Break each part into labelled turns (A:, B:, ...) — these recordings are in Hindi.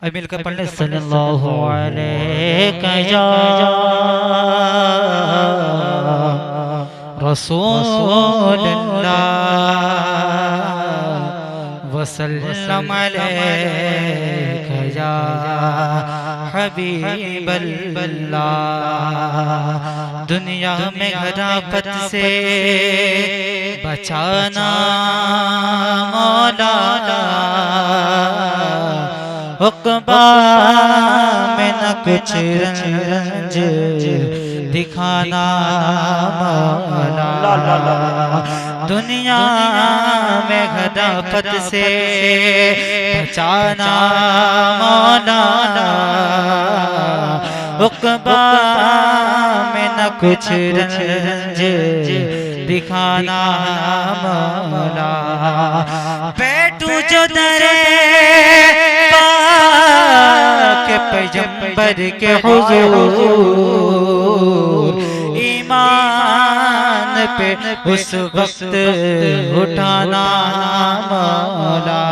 A: अब मिलकर पढ़ने सल्लल्लाहु अलैहि या रसूलल्लाह वसल्लम अलैका या हबीबल्लाह। दुनिया में घरापत से बचाना मौलाना, उक़बा में न कुछ रंज दिखाना मौला। दुनिया में घरापत से बचाना मौलाना, उक़बा में न कुछ रंज दिखाना मौला। बैठू जो दरे के पैगंबर के हुजूर, ईमान पे उस वक्त उठाना मौला।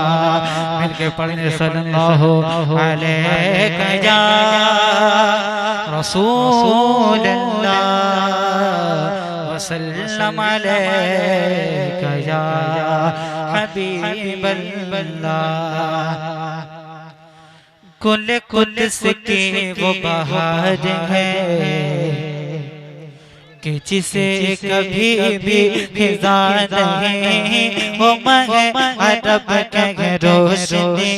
A: मिलके पढ़ने सल्लल्लाहु अलैहि या रसूलल्लाह वसल्लम अलैका या हबीबल्लाह। कुल कुद्स के वो बहार है कि जिसे कभी भी फिजा नहीं, वो महरब के रोशनी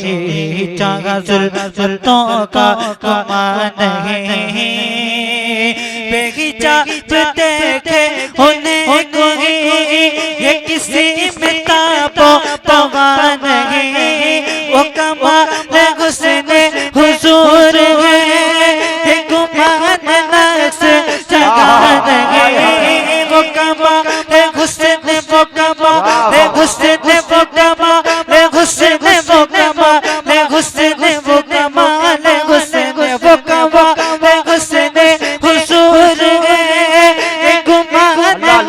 A: चाहा जुल्फों का कमान नहीं। बेहिजाब देखे उन्हें कोई ये किसी में ताबो तवा नहीं, वो कमाल हुस्न हुजूर है, एक गुमान नस जगा नहीं। वो कमाल हुस्न, वो कमाल हुस्न, वो कमाल हुस्न, वो कमाल हुस्न, वो कमाल हुस्न, वो कमाल हुस्न हुजूर है, एक गुमान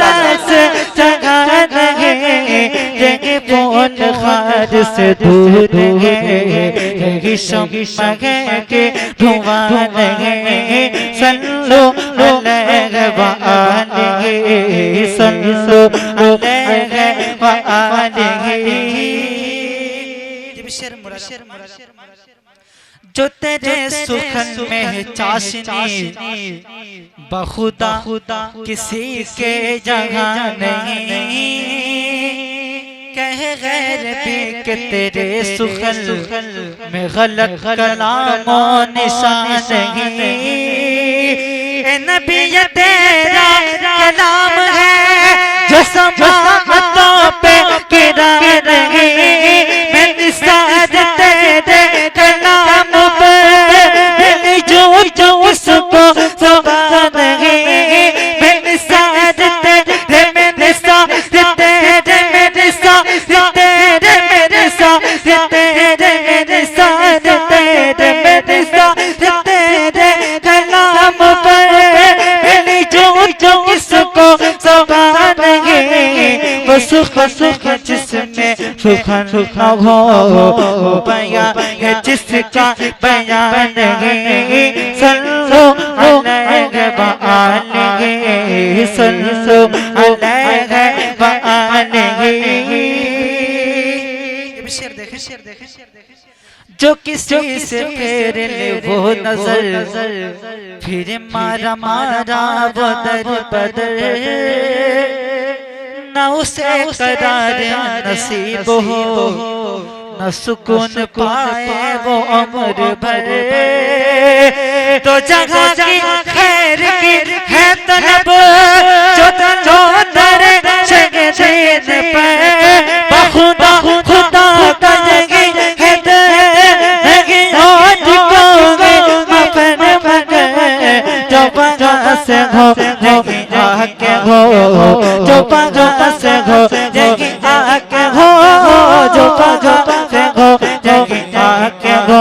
A: नस जगा नहीं। ये बोल खार से दूर है, ये शम्मा है के धुआं नहीं। सल्लो अलैहि व आलिहि, सल्लो अलैहि व आलिहि। जो तेरे सुखन में चाशनी बखुदा किसी के जगह नहीं। कह गैर भी कि तेरे सुखन में गलत कलामों निशान नहीं। ए नबी ये तेरा कलाम है जो समाअतों पे गिरा नहीं। मैं निसार तेरे कलाम पर जो उसको सुबह नहीं। मैं निसार तेरे, मैं निसार तेरे, मैं निसार तेरे, मेरे साथ तेरे, मेरे साथ तेरे, मेरे साथ तेरे कलाम पर मिली जो इसको सुबह नहीं। वो सुख जिसमें सुखन न हो, बयां है जिसका बयां नहीं। सल्लो अलैहि व आलिहि, सल्लो अलैहि व आलिहि। जो किसी से फेर ले वो नजर, फिर मारा मारा वो दर बदर। न उसे करार नसीब हो, न सुकून पाए वो उम्र भर। तो जगह की खैर की है तलब, जो दर शगदीन पर बखुदा खुदा करेगी है जो पगा से हो आके हो, जो पगा से हो आके हो, जो पगा से हो आके हो।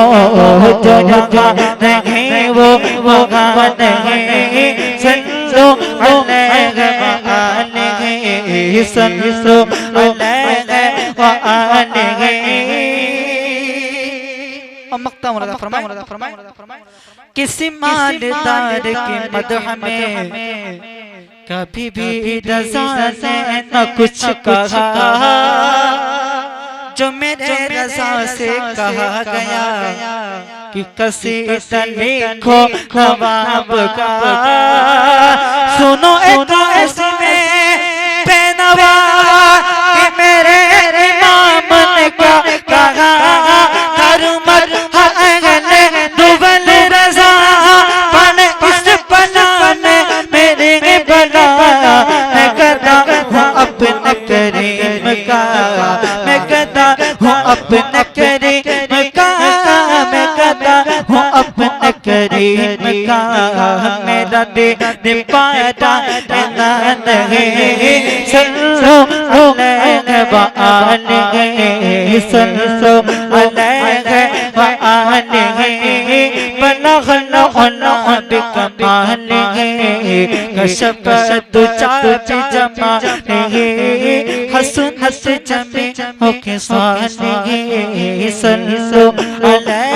A: जो जगह नहीं वो गाँव नहीं। सल्लो अलैहि व आलिहि, सल्लो अलैहि व आलिहि। मक्ता
B: फरमाएं।
A: किसी मालदार की मदह में कभी भी रज़ा ने न कुछ कहा, जो मेरे रज़ा से कहा गया कि कसीदा लिखो नवाब का। सुनो एक ऐसी में बेनवा कि मेरे इमाम ने क्या कहा, करुमत अगले दुबल रज़ा पन इस बला ने मेरे बला। मैं कहता हूँ अपने करीम का, मैं कहता हूँ अपने करीम का, मैं कहता हूँ अपने करीम का। मेरा दिल पाता नहीं, सल्लो अलैहि व आलिहि, सल्लो अलैहि व आलिहि, बलगना बिकमालिहि, कशफ दुचाच जमालिहि, हसन हस जमे हो के सालिहि, सल्लो अलैहि